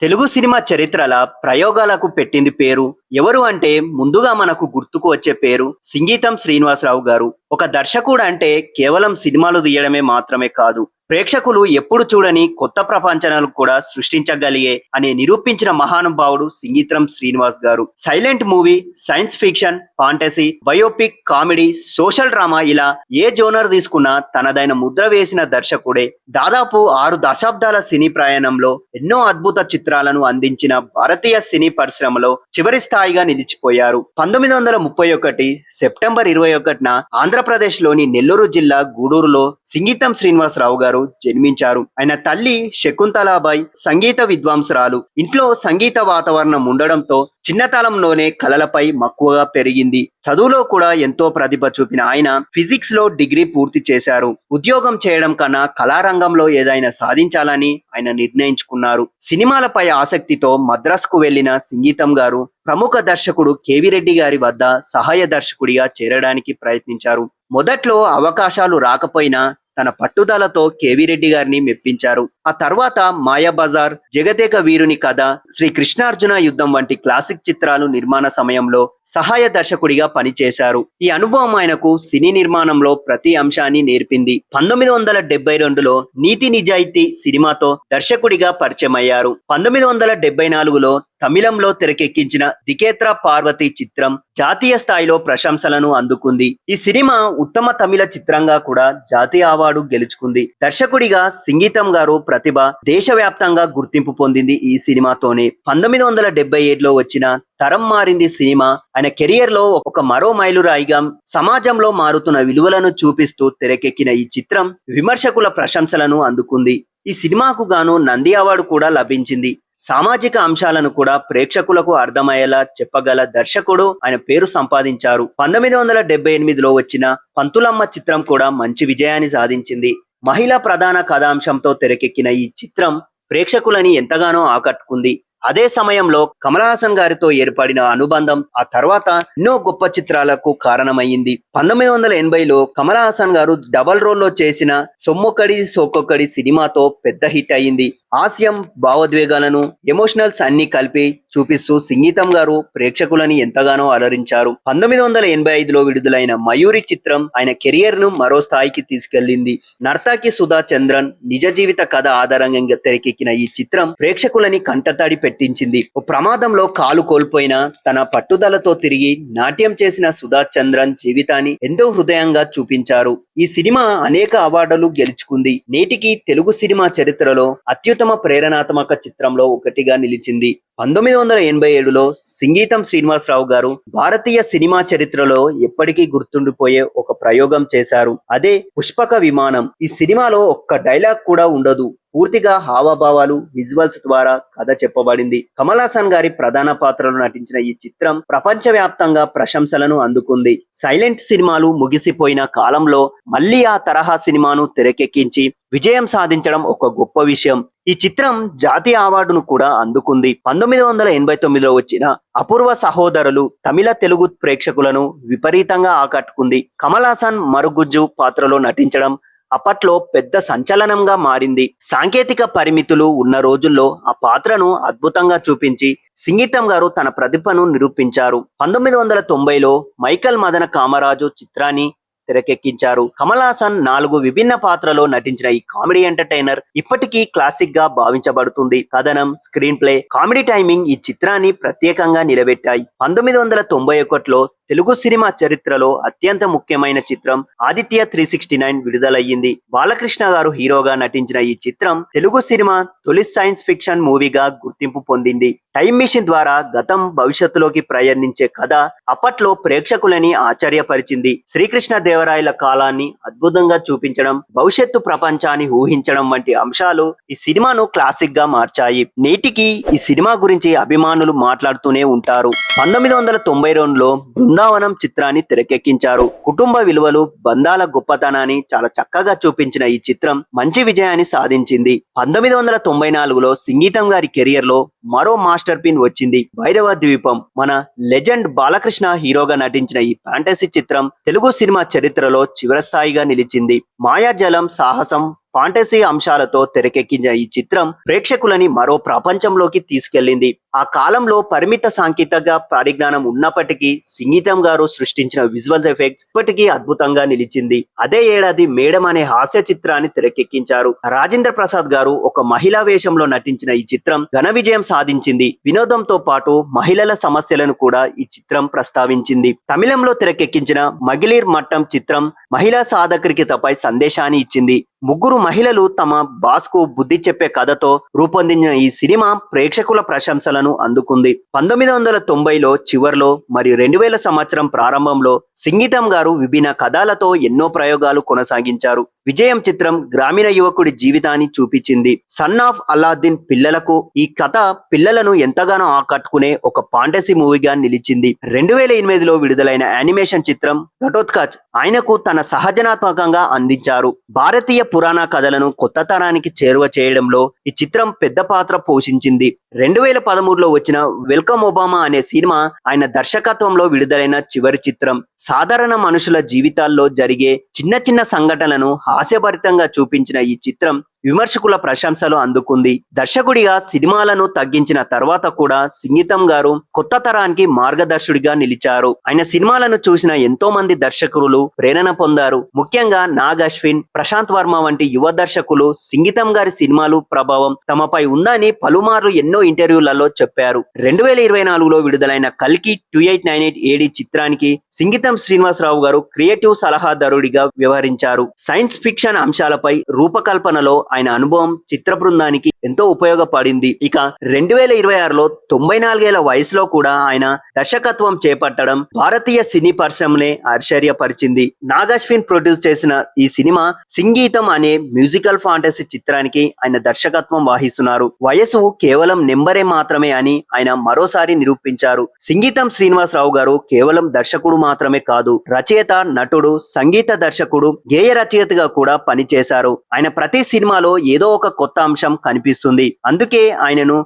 Telugu cinema చరిత్రల ప్రయోగాలకు పెట్టింది పేరు ఎవరు అంటే ముందుగా మనకు గుర్తుకు వచ్చే పేరు సింగీతం శ్రీనివాసరావు గారు. ఒక దర్శకుడు అంటే కేవలం సినిమాలు తీయడమే మాత్రమే కాదు, ప్రేక్షకులు ఎప్పుడు చూడని కొత్త ప్రపంచాలను కూడా సృష్టించగలిగే అని నిరూపించిన మహానుభావుడు సింగీతం శ్రీనివాస్ గారు. Silent movie, science fiction, fantasy, biopic, comedy, social drama ఇలా ఏ జోనర్ తీసుకున్నా తనదైన ముద్ర వేసిన దర్శకుడే. దాదాపు 6 దశాబ్దాల సినీ ప్రయాణంలో ఎన్నో అద్భుత చిత్రాలను అందించిన భారతీయ సినీ పరిశ్రమలో చివరి స్థాయిగా నిలిచిపోయారు. 1931 సెప్టెంబర్ 21న ఆంధ్రప్రదేశ్ లోని నెల్లూరు జిల్లా గూడూరులో సింగీతం శ్రీనివాసరావు గారు జన్మించారు. ఆయన తల్లి శకుంతలాబాయి సంగీత విద్వాంసురాలు. ఇంట్లో సంగీత వాతావరణం ఉండడంతో చిన్నతనంలోనే కళలపై మక్కువగా పెరిగింది. చదువులో కూడా ఎంతో ప్రతిభ చూపిన ఆయన ఫిజిక్స్ లో డిగ్రీ పూర్తి చేశారు. ఉద్యోగం చేయడం కన్నా కళారంగంలో ఏదైనా సాధించాలని ఆయన నిర్ణయించుకున్నారు. సినిమాలపై ఆసక్తితో మద్రాసుకు వెళ్లిన సింగీతం గారు ప్రముఖ దర్శకుడు కేవి రెడ్డి గారి వద్ద సహాయ దర్శకుడిగా చేరడానికి ప్రయత్నించారు. మొదట్లో అవకాశాలు రాకపోయినా తన పట్టుదలతో కేవి రెడ్డి గారిని మెప్పించారు. ఆ తర్వాత మాయాబజార్, జగదేక వీరుని కథ, శ్రీ కృష్ణార్జున యుద్ధం వంటి క్లాసిక్ చిత్రాలు నిర్మాణ సమయంలో సహాయ దర్శకుడిగా పనిచేశారు. ఈ అనుభవం ఆయనకు సినీ నిర్మాణంలో ప్రతి అంశాన్ని నేర్పింది. 1972లో నీతి నిజాయితీ సినిమాతో దర్శకుడిగా పరిచయం అయ్యారు. 1974లో తమిళంలో తెరకెక్కించిన దికేత్ర పార్వతి చిత్రం జాతీయ స్థాయిలో ప్రశంసలను అందుకుంది. ఈ సినిమా ఉత్తమ తమిళ చిత్రంగా కూడా జాతీయ అవార్డు గెలుచుకుంది. దర్శకుడిగా సింగీతం గారు ప్రతిభ దేశవ్యాప్తంగా గుర్తింపు పొందింది ఈ సినిమాతోనే. 1977లో వచ్చిన తరం మారింది సినిమా ఆయన కెరియర్ లో ఒక మరో మైలురాయిగా సమాజంలో మారుతున్న విలువలను చూపిస్తూ తెరకెక్కిన ఈ చిత్రం విమర్శకుల ప్రశంసలను అందుకుంది. ఈ సినిమాకు గాను నంది అవార్డు కూడా లభించింది. సామాజిక అంశాలను కూడా ప్రేక్షకులకు అర్థమయ్యేలా చెప్పగల దర్శకుడు ఆయన పేరు సంపాదించారు. 1978లో వచ్చిన పంతులమ్మ చిత్రం కూడా మంచి విజయాన్ని సాధించింది. మహిళా ప్రధాన కథాంశంతో తెరకెక్కిన ఈ చిత్రం ప్రేక్షకులని ఎంతగానో ఆకట్టుకుంది. అదే సమయంలో కమల్ హాసన్ గారితో ఏర్పడిన అనుబంధం ఆ తర్వాత ఎన్నో గొప్ప చిత్రాలకు కారణమయ్యింది. 1980లో కమల్ హాసన్ గారు డబల్ రోల్ లో చేసిన సొమ్మొక్కడి సోకొక్కడి సినిమాతో పెద్ద హిట్ అయ్యింది. హాస్యం, భావోద్వేగాలను, ఎమోషనల్స్ అన్ని కలిపి చూపిస్తూ సింగీతం గారు ప్రేక్షకులని ఎంతగానో అలరించారు. 1985లో విడుదలైన మయూరి చిత్రం ఆయన కెరియర్ ను మరో స్థాయికి తీసుకెళ్లింది. నర్తకి సుధా చంద్రన్ నిజ జీవిత కథ ఆధారంగా తెరకెక్కిన ఈ చిత్రం ప్రేక్షకులని కంటతడి పెట్టించింది. ఓ ప్రమాదంలో కాలు కోల్పోయిన తన పట్టుదలతో తిరిగి నాట్యం చేసిన సుధా చంద్రన్ జీవితాన్ని ఎంతో హృదయంగా చూపించారు. ఈ సినిమా అనేక అవార్డులు గెలుచుకుంది. నేటికి తెలుగు సినిమా చరిత్రలో అత్యుత్తమ ప్రేరణాత్మక చిత్రంలో ఒకటిగా నిలిచింది. 1987లో సింగీతం శ్రీనివాసరావు గారు భారతీయ సినిమా చరిత్రలో ఎప్పటికీ గుర్తుండిపోయే ఒక ప్రయోగం చేశారు. అదే పుష్పక విమానం. ఈ సినిమాలో ఒక్క డైలాగ్ కూడా ఉండదు. పూర్తిగా హావభావాలు, విజువల్స్ ద్వారా కథ చెప్పబడింది. కమల్ హాసన్ గారి ప్రధాన పాత్రలో నటించిన ఈ చిత్రం ప్రపంచవ్యాప్తంగా ప్రశంసలను అందుకుంది. సైలెంట్ సినిమాలు ముగిసిపోయిన కాలంలో మళ్ళీ ఆ తరహా సినిమాను తెరకెక్కించి విజయం సాధించడం ఒక గొప్ప విషయం. ఈ చిత్రం జాతీయ అవార్డును కూడా అందుకుంది. 1989లో వచ్చిన అపూర్వ సహోదరులు తమిళ తెలుగు ప్రేక్షకులను విపరీతంగా ఆకట్టుకుంది. కమల్ హాసన్ మరుగుజ్జు పాత్రలో నటించడం అప్పట్లో పెద్ద సంచలనంగా మారింది. సాంకేతిక పరిమితులు ఉన్న రోజుల్లో ఆ పాత్రను అద్భుతంగా చూపించి సింగీతం గారు తన ప్రతిభను నిరూపించారు. 1990లో మైకల్ మదన కామరాజు చిత్రాన్ని తెరకెక్కించారు. కమల్ హాసన్ 4 విభిన్న పాత్రలో నటించిన ఈ కామెడీ ఎంటర్టైనర్ ఇప్పటికీ క్లాసిక్ గా భావించబడుతుంది. కథనం, స్క్రీన్ ప్లే, కామెడీ టైమింగ్ ఈ చిత్రాన్ని ప్రత్యేకంగా నిలబెట్టాయి. 1991లో తెలుగు సినిమా చరిత్రలో అత్యంత ముఖ్యమైన చిత్రం ఆదిత్య 369 విడుదలయ్యింది. బాలకృష్ణ గారు హీరోగా నటించిన ఈ చిత్రం తెలుగు సినిమా తొలి సైన్స్ ఫిక్షన్ మూవీగా గుర్తింపు పొందింది. టైం మిషన్ ద్వారా గతం భవిష్యత్తులోకి ప్రయాణించే కథ అప్పట్లో ప్రేక్షకులని ఆశ్చర్యపరిచింది. శ్రీకృష్ణ దేవరాయల కాలాన్ని అద్భుతంగా చూపించడం, భవిష్యత్తు ప్రపంచాన్ని ఊహించడం వంటి అంశాలు ఈ సినిమాను క్లాసిక్ గా మార్చాయి. నేటికి ఈ సినిమా గురించి అభిమానులు మాట్లాడుతూనే ఉంటారు. 1992లో బృందావనం చిత్రాన్ని తెరకెక్కించారు. కుటుంబ విలువలు, బంధాల గొప్పతనాన్ని చాలా చక్కగా చూపించిన ఈ చిత్రం మంచి విజయాన్ని సాధించింది. 1994లో సింగీతం గారి కెరియర్ లో మరో మాస్టర్ పిన్ వచ్చింది, భైరవ ద్వీపం. మన లెజెండ్ బాలకృష్ణ హీరోగా నటించిన ఈ ఫ్యాంటసీ చిత్రం తెలుగు సినిమా చరిత్రలో చివరి స్థాయిగా నిలిచింది. మాయాజలం, సాహసం, ఫాంటసీ అంశాలతో తెరకెక్కించిన ఈ చిత్రం ప్రేక్షకులని మరో ప్రపంచంలోకి తీసుకెళ్లింది. ఆ కాలంలో పరిమిత సాంకేతిక పరిజ్ఞానం ఉన్నప్పటికీ సింగీతం గారు సృష్టించిన విజువల్ ఎఫెక్ట్స్ ఇప్పటికీ అద్భుతంగా నిలిచింది. అదే ఏడాది మేడం అనే హాస్య చిత్రాన్ని తెరకెక్కించారు. రాజేంద్ర ప్రసాద్ గారు ఒక మహిళా వేషంలో నటించిన ఈ చిత్రం ఘన విజయం సాధించింది. వినోదంతో పాటు మహిళల సమస్యలను కూడా ఈ చిత్రం ప్రస్తావించింది. తమిళంలో తెరకెక్కించిన మగిళీర్ మట్టం చిత్రం మహిళా సాధకురికతపై సందేశాన్ని ఇచ్చింది. ముగ్గురు మహిళలు తమ బాస్ కు బుద్ధి చెప్పే కథతో రూపొందించిన ఈ సినిమా ప్రేక్షకుల ప్రశంసలను అందుకుంది. 1990లో చివర్లో మరియు 2000 సంవత్సరం ప్రారంభంలో సింగీతం గారు విభిన్న కథలతో ఎన్నో ప్రయోగాలు కొనసాగించారు. విజయం చిత్రం గ్రామీణ యువకుడి జీవితాన్ని చూపించింది. సన్ ఆఫ్ అల్లాద్దీన్ పిల్లలకు ఈ కథ పిల్లలను ఎంతగానో ఆకట్టుకునే ఒక ఫాంటసీ మూవీగా నిలిచింది. 2008లో విడుదలైన యానిమేషన్ చిత్రం ఘటోత్కచ్ ఆయనకు తన సహజనాత్మకంగా అందించారు. భారతీయ పురాణ కథలను కొత్త తరానికి చేరువ చేయడంలో ఈ చిత్రం పెద్ద పాత్ర పోషించింది. 2013లో వచ్చిన వెల్కమ్ ఒబామా అనే సినిమా ఆయన దర్శకత్వంలో విడుదలైన చివరి చిత్రం. సాధారణ మనుషుల జీవితాల్లో జరిగే చిన్న చిన్న సంఘటనలను హాస్యభరితంగా చూపించిన ఈ చిత్రం విమర్శకుల ప్రశంసలు అందుకుంది. దర్శకుడిగా సినిమాలను తగ్గించిన తర్వాత కూడా సింగీతం గారు కొత్త తరానికి మార్గదర్శుడిగా నిలిచారు. ఆయన సినిమాలను చూసిన ఎంతో మంది దర్శకులు ప్రేరణ పొందారు. ముఖ్యంగా నాగ్ అశ్విన్, ప్రశాంత్ వర్మ వంటి యువ దర్శకులు సింగీతం గారి సినిమాలు ప్రభావం తమపై ఉందని పలుమార్లు ఎన్నో ఇంటర్వ్యూలలో చెప్పారు. 2024లో విడుదలైన కల్కి 2898 AD చిత్రానికి సింగీతం శ్రీనివాసరావు గారు క్రియేటివ్ సలహాదారుడిగా వ్యవహరించారు. సైన్స్ ఫిక్షన్ అంశాలపై రూపకల్పనలో ఆయన అనుభవం చిత్ర బృందానికి ఎంతో ఉపయోగపడింది. ఇక 2026లో 94 ఏళ్ల వయసులో కూడా ఆయన దర్శకత్వం చేపట్టడం భారతీయ సినీ పరిశ్రమనే ఆశ్చర్యపరిచింది. నాగ్ అశ్విన్ ప్రొడ్యూస్ చేసిన ఈ సినిమా సింగీతం అనే మ్యూజికల్ ఫాంటసీ చిత్రానికి ఆయన దర్శకత్వం వహిస్తున్నారు. వయసు కేవలం నెంబరే మాత్రమే అని ఆయన మరోసారి నిరూపించారు. సింగీతం శ్రీనివాసరావు గారు కేవలం దర్శకుడు మాత్రమే కాదు, రచయిత, నటుడు, సంగీత దర్శకుడు, గేయ రచయితగా కూడా పనిచేశారు. ఆయన ప్రతి సినిమాలో ఏదో ఒక కొత్త అంశం కనిపిస్తుంది. అందుకే ఆయనను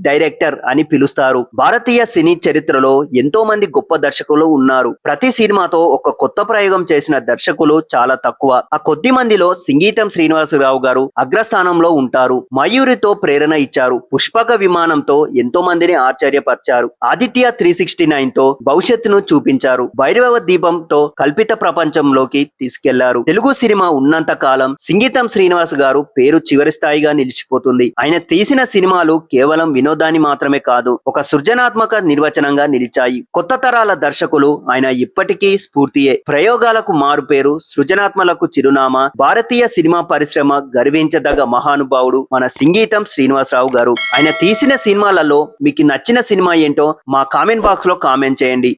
డైరెక్టర్ అని పిలుస్తారు. భారతీయ సినీ చరిత్రలో ఎంతో మంది గొప్ప దర్శకులు ఉన్నారు. ప్రతి సినిమాతో ఒక కొత్త ప్రయోగం చేసిన దర్శకులు చాలా తక్కువ. ఆ కొద్ది మందిలో సింగీతం శ్రీనివాసరావు గారు అగ్రస్థానంలో ఉంటారు. మయూరితో ప్రేరణ ఇచ్చారు. పుష్పక విమానంతో ఎంతో మందిని ఆశ్చర్యపరిచారు. ఆదిత్య 369తో భవిష్యత్తును చూపించారు. భైరవ దీపంతో కల్పిత ప్రపంచంలోకి తీసుకెళ్లారు. తెలుగు సినిమా ఉన్నంత కాలం సింగీతం శ్రీనివాస్ గారు పేరు చివరి స్థాయిగా నిలిచిపోతుంది. ఆయన తీసిన సినిమాలు కేవలం వినోదాన్ని మాత్రమే కాదు, ఒక సృజనాత్మక నిర్వచనంగా నిలిచాయి. కొత్త తరాల దర్శకులు ఆయన ఇప్పటికీ స్ఫూర్తియే. ప్రయోగాలకు మారు పేరు, సృజనాత్మలకు చిరునామా, భారతీయ సినిమా పరిశ్రమ గర్వించదగ్గ మహానుభావుడు మన సింగీతం శ్రీనివాసరావు గారు. ఆయన తీసిన సినిమాలలో మీకు నచ్చిన సినిమా ఏంటో మా కామెంట్ బాక్స్ లో కామెంట్ చేయండి.